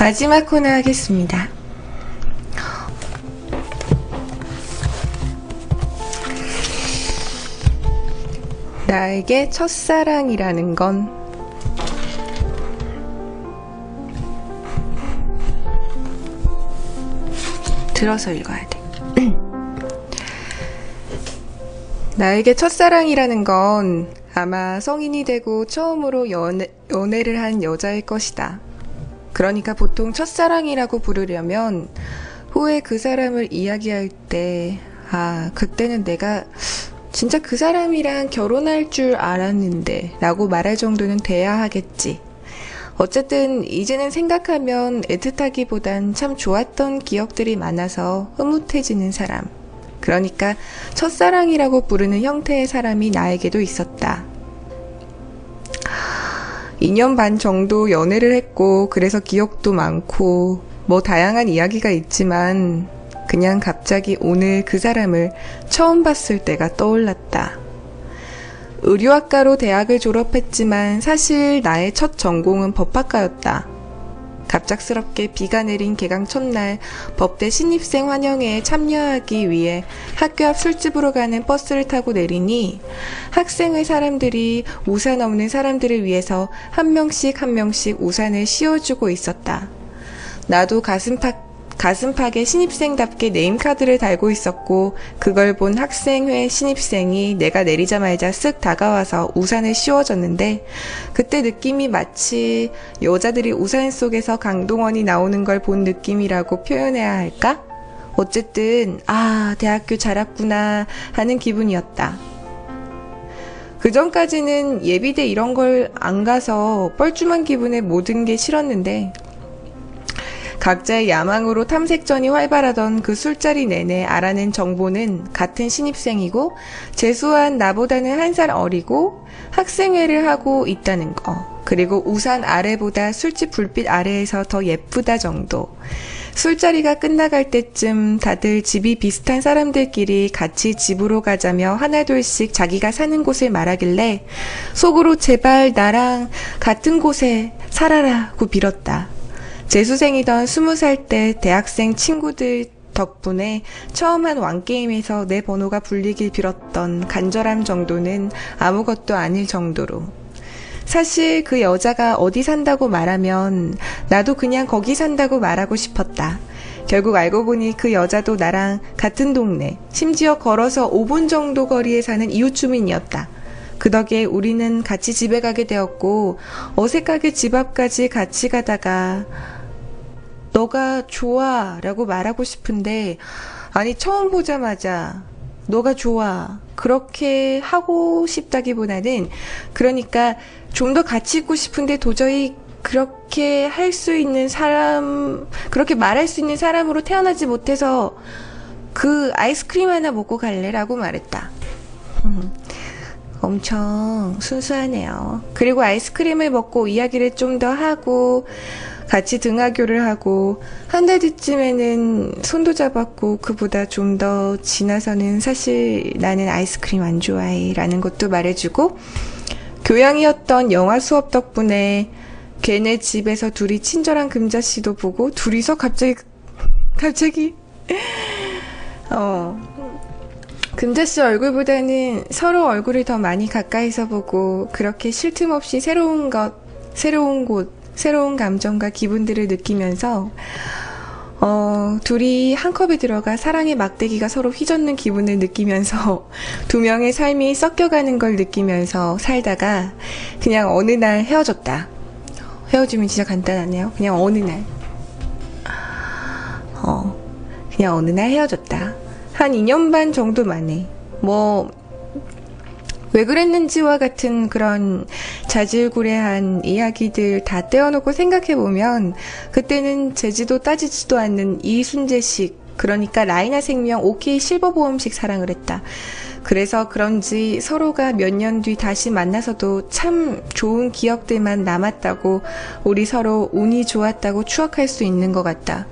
마지막 코너 하겠습니다. 나에게 첫사랑이라는 건 들어서 읽어야 돼. 나에게 첫사랑이라는 건 아마 성인이 되고 처음으로 연애를 한 여자일 것이다. 그러니까 보통 첫사랑이라고 부르려면 후에 그 사람을 이야기할 때, 그때는 내가 진짜 그 사람이랑 결혼할 줄 알았는데 라고 말할 정도는 돼야 하겠지. 어쨌든 이제는 생각하면 애틋하기보단 참 좋았던 기억들이 많아서 흐뭇해지는 사람. 그러니까 첫사랑이라고 부르는 형태의 사람이 나에게도 있었다. 2년 반 정도 연애를 했고 그래서 기억도 많고 뭐 다양한 이야기가 있지만 그냥 갑자기 오늘 그 사람을 처음 봤을 때가 떠올랐다. 의료학과로 대학을 졸업했지만 사실 나의 첫 전공은 법학과였다. 갑작스럽게 비가 내린 개강 첫날 법대 신입생 환영회에 참여하기 위해 학교 앞 술집으로 가는 버스를 타고 내리니 학생회 사람들이 우산 없는 사람들을 위해서 한 명씩 한 명씩 우산을 씌워주고 있었다. 나도 가슴팍에 신입생답게 네임카드를 달고 있었고 그걸 본 학생회 신입생이 내가 내리자마자 쓱 다가와서 우산을 씌워줬는데 그때 느낌이 마치 여자들이 우산 속에서 강동원이 나오는 걸 본 느낌이라고 표현해야 할까? 어쨌든 대학교 잘 왔구나 하는 기분이었다. 그 전까지는 예비대 이런 걸 안 가서 뻘쭘한 기분에 모든 게 싫었는데 각자의 야망으로 탐색전이 활발하던 그 술자리 내내 알아낸 정보는 같은 신입생이고 재수한 나보다는 한 살 어리고 학생회를 하고 있다는 거. 그리고 우산 아래보다 술집 불빛 아래에서 더 예쁘다 정도. 술자리가 끝나갈 때쯤 다들 집이 비슷한 사람들끼리 같이 집으로 가자며 하나둘씩 자기가 사는 곳을 말하길래 속으로 제발 나랑 같은 곳에 살아라고 빌었다. 재수생이던 20살 때 대학생 친구들 덕분에 처음 한 왕게임에서 내 번호가 불리길 빌었던 간절함 정도는 아무것도 아닐 정도로. 사실 그 여자가 어디 산다고 말하면 나도 그냥 거기 산다고 말하고 싶었다. 결국 알고 보니 그 여자도 나랑 같은 동네, 심지어 걸어서 5분 정도 거리에 사는 이웃 주민이었다. 그 덕에 우리는 같이 집에 가게 되었고 어색하게 집 앞까지 같이 가다가 너가 좋아 라고 말하고 싶은데 처음 보자마자 너가 좋아 그렇게 하고 싶다기보다는 그러니까 좀 더 같이 있고 싶은데 도저히 그렇게 할 수 있는 사람, 그렇게 말할 수 있는 사람으로 태어나지 못해서 그 아이스크림 하나 먹고 갈래? 라고 말했다. 엄청 순수하네요. 그리고 아이스크림을 먹고 이야기를 좀 더 하고 같이 등하교를 하고 한 달 뒤쯤에는 손도 잡았고 그보다 좀 더 지나서는 사실 나는 아이스크림 안 좋아해 라는 것도 말해주고 교양이었던 영화 수업 덕분에 걔네 집에서 둘이 친절한 금자씨도 보고 둘이서 갑자기 금자씨 얼굴보다는 서로 얼굴을 더 많이 가까이서 보고 그렇게 쉴 틈 없이 새로운 곳, 새로운 감정과 기분들을 느끼면서 둘이 한 컵에 들어가 사랑의 막대기가 서로 휘젓는 기분을 느끼면서 두 명의 삶이 섞여가는 걸 느끼면서 살다가 그냥 어느 날 헤어졌다. 헤어지면 진짜 간단하네요. 그냥 어느 날 헤어졌다. 한 2년 반 정도 만에 왜 그랬는지와 같은 그런 자질구레한 이야기들 다 떼어놓고 생각해보면 그때는 재지도 따지지도 않는 이순재식, 그러니까 라이나 생명 OK 실버보험식 사랑을 했다. 그래서 그런지 서로가 몇 년 뒤 다시 만나서도 참 좋은 기억들만 남았다고, 우리 서로 운이 좋았다고 추억할 수 있는 것 같다.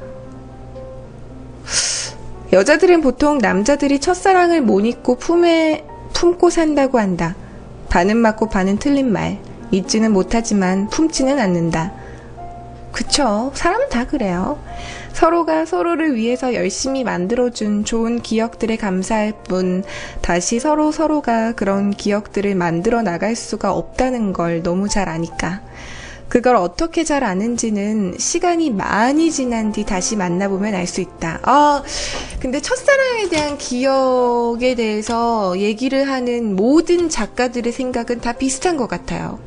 여자들은 보통 남자들이 첫사랑을 못 잊고 품고 산다고 한다. 반은 맞고 반은 틀린 말. 잊지는 못하지만 품지는 않는다. 그쵸. 사람은 다 그래요. 서로가 서로를 위해서 열심히 만들어준 좋은 기억들에 감사할 뿐, 다시 서로가 그런 기억들을 만들어 나갈 수가 없다는 걸 너무 잘 아니까. 그걸 어떻게 잘 아는지는 시간이 많이 지난 뒤 다시 만나보면 알 수 있다. 근데 첫사랑에 대한 기억에 대해서 얘기를 하는 모든 작가들의 생각은 다 비슷한 것 같아요.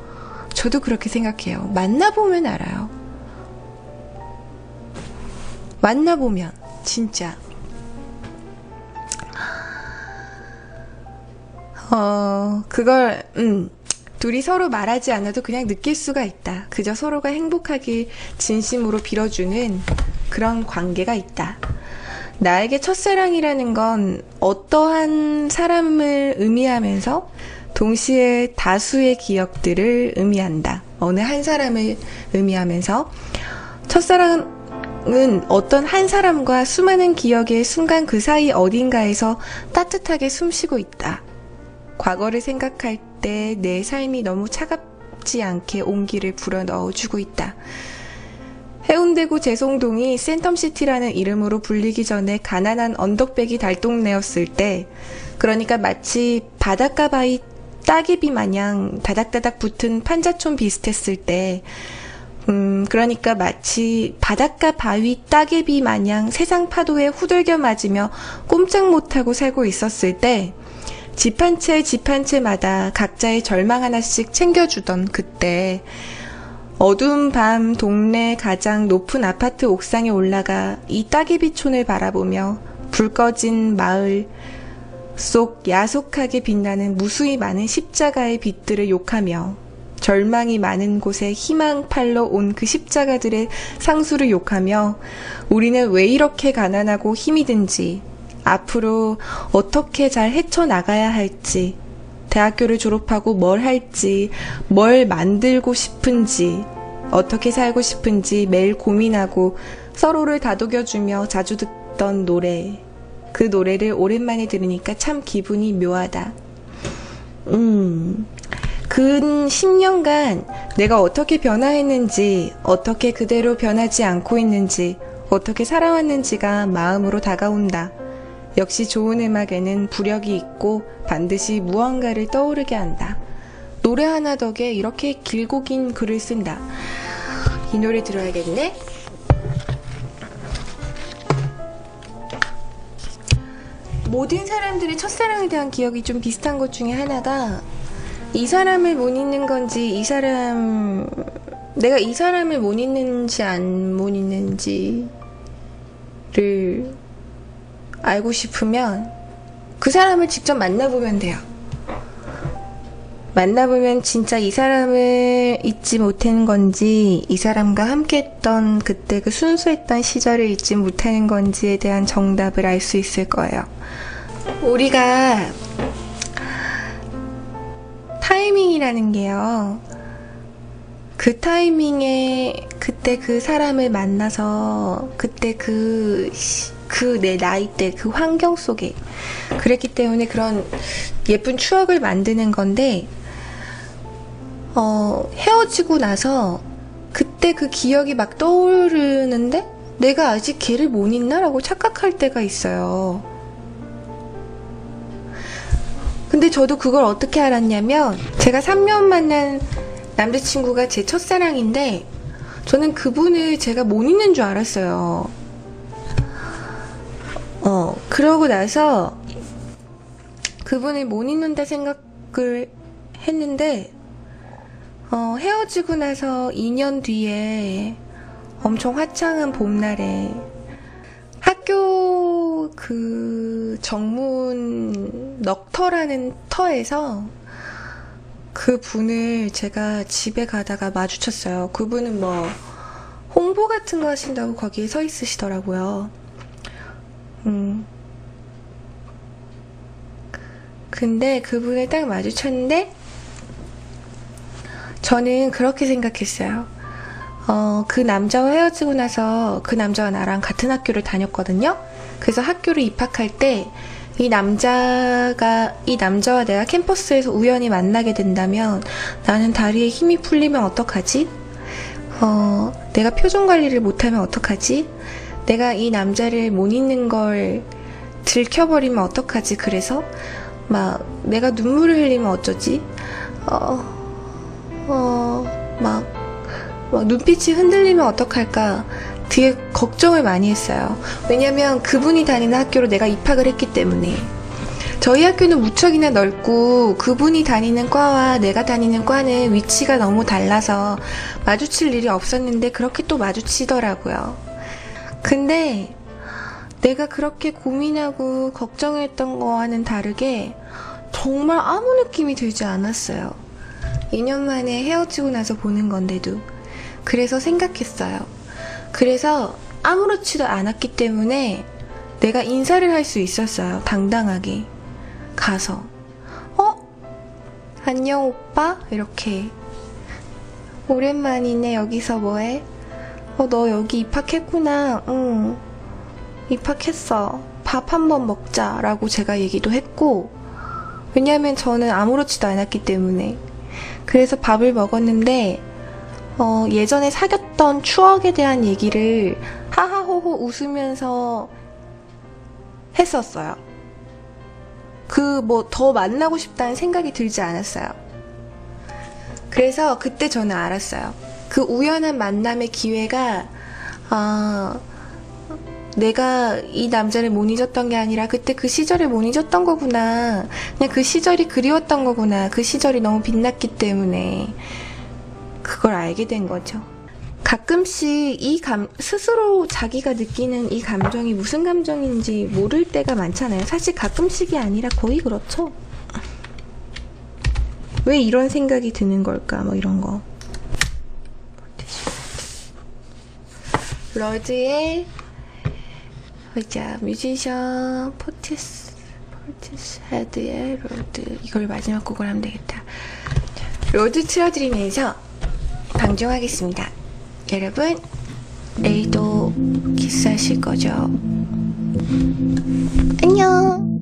저도 그렇게 생각해요. 만나보면 알아요. 만나보면 진짜 그걸 둘이 서로 말하지 않아도 그냥 느낄 수가 있다. 그저 서로가 행복하길 진심으로 빌어주는 그런 관계가 있다. 나에게 첫사랑이라는 건 어떠한 사람을 의미하면서 동시에 다수의 기억들을 의미한다. 어느 한 사람을 의미하면서 첫사랑은 어떤 한 사람과 수많은 기억의 순간 그 사이 어딘가에서 따뜻하게 숨쉬고 있다. 과거를 생각할 때 내 삶이 너무 차갑지 않게 온기를 불어 넣어주고 있다. 해운대구 제송동이 센텀시티라는 이름으로 불리기 전에 가난한 언덕배기 달동네였을 때, 그러니까 마치 바닷가 바위 따개비 마냥 다닥다닥 붙은 판자촌 비슷했을 때, 그러니까 마치 바닷가 바위 따개비 마냥 세상 파도에 후들겨 맞으며 꼼짝 못하고 살고 있었을 때, 집 한 채마다 각자의 절망 하나씩 챙겨주던 그때, 어두운 밤 동네 가장 높은 아파트 옥상에 올라가 이 따개비촌을 바라보며 불 꺼진 마을 속 야속하게 빛나는 무수히 많은 십자가의 빛들을 욕하며 절망이 많은 곳에 희망팔로 온 그 십자가들의 상수를 욕하며 우리는 왜 이렇게 가난하고 힘이 든지, 앞으로 어떻게 잘 헤쳐나가야 할지, 대학교를 졸업하고 뭘 할지, 뭘 만들고 싶은지, 어떻게 살고 싶은지 매일 고민하고 서로를 다독여주며 자주 듣던 노래. 그 노래를 오랜만에 들으니까 참 기분이 묘하다. 근 10년간 내가 어떻게 변화했는지, 어떻게 그대로 변하지 않고 있는지, 어떻게 살아왔는지가 마음으로 다가온다. 역시 좋은 음악에는 부력이 있고 반드시 무언가를 떠오르게 한다. 노래 하나 덕에 이렇게 길고 긴 글을 쓴다. 이 노래 들어야겠네? 모든 사람들의 첫사랑에 대한 기억이 좀 비슷한 것 중에 하나가, 이 사람을 못 잊는 건지, 내가 이 사람을 못 잊는지 안 못 잊는지를 알고 싶으면 그 사람을 직접 만나보면 돼요. 만나보면 진짜 이 사람을 잊지 못하는 건지, 이 사람과 함께했던 그때 그 순수했던 시절을 잊지 못하는 건지에 대한 정답을 알 수 있을 거예요. 우리가 타이밍이라는 게요, 그 타이밍에 그때 그 사람을 만나서 그때 내 나이 때 그 환경 속에 그랬기 때문에 그런 예쁜 추억을 만드는 건데, 헤어지고 나서 그때 그 기억이 막 떠오르는데 내가 아직 걔를 못 잊나라고 착각할 때가 있어요. 근데 저도 그걸 어떻게 알았냐면, 제가 3년 만난 남자친구가 제 첫사랑인데 저는 그분을 제가 못 잊는 줄 알았어요. 그러고 나서 그분을 못 잊는다 생각을 했는데, 헤어지고 나서 2년 뒤에 엄청 화창한 봄날에 학교 그 정문 넋터라는 터에서 그 분을 제가 집에 가다가 마주쳤어요. 그분은 뭐 홍보 같은 거 하신다고 거기에 서 있으시더라고요. 근데 그분을 딱 마주쳤는데 저는 그렇게 생각했어요. 그 남자와 헤어지고 나서 그 남자와 나랑 같은 학교를 다녔거든요. 그래서 학교를 입학할 때 이 남자와 내가 캠퍼스에서 우연히 만나게 된다면 나는 다리에 힘이 풀리면 어떡하지? 내가 표정 관리를 못하면 어떡하지? 내가 이 남자를 못 잊는 걸 들켜버리면 어떡하지? 그래서 막 내가 눈물을 흘리면 어쩌지? 막 눈빛이 흔들리면 어떡할까? 되게 걱정을 많이 했어요. 왜냐면 그분이 다니는 학교로 내가 입학을 했기 때문에. 저희 학교는 무척이나 넓고 그분이 다니는 과와 내가 다니는 과는 위치가 너무 달라서 마주칠 일이 없었는데 그렇게 또 마주치더라고요. 근데 내가 그렇게 고민하고 걱정했던 거와는 다르게 정말 아무 느낌이 들지 않았어요. 2년 만에 헤어지고 나서 보는 건데도. 그래서 생각했어요. 그래서 아무렇지도 않았기 때문에 내가 인사를 할 수 있었어요. 당당하게. 가서 안녕 오빠? 이렇게. 오랜만이네. 여기서 뭐해? 너 여기 입학했구나. 응, 입학했어. 밥 한번 먹자 라고 제가 얘기도 했고, 왜냐면 저는 아무렇지도 않았기 때문에. 그래서 밥을 먹었는데 예전에 사귀었던 추억에 대한 얘기를 하하호호 웃으면서 했었어요. 더 만나고 싶다는 생각이 들지 않았어요. 그래서 그때 저는 알았어요. 그 우연한 만남의 기회가 내가 이 남자를 못 잊었던 게 아니라 그때 그 시절을 못 잊었던 거구나. 그냥 그 시절이 그리웠던 거구나. 그 시절이 너무 빛났기 때문에 그걸 알게 된 거죠. 가끔씩 스스로 자기가 느끼는 이 감정이 무슨 감정인지 모를 때가 많잖아요. 사실 가끔씩이 아니라 거의 그렇죠. 왜 이런 생각이 드는 걸까? 뭐 이런 거. 러드의 뮤지션 포티스 헤드의 로드. 이걸 마지막 곡을 하면 되겠다. 로드 틀어드리면서 방종하겠습니다. 여러분, 내일도 키스하실 거죠? 안녕.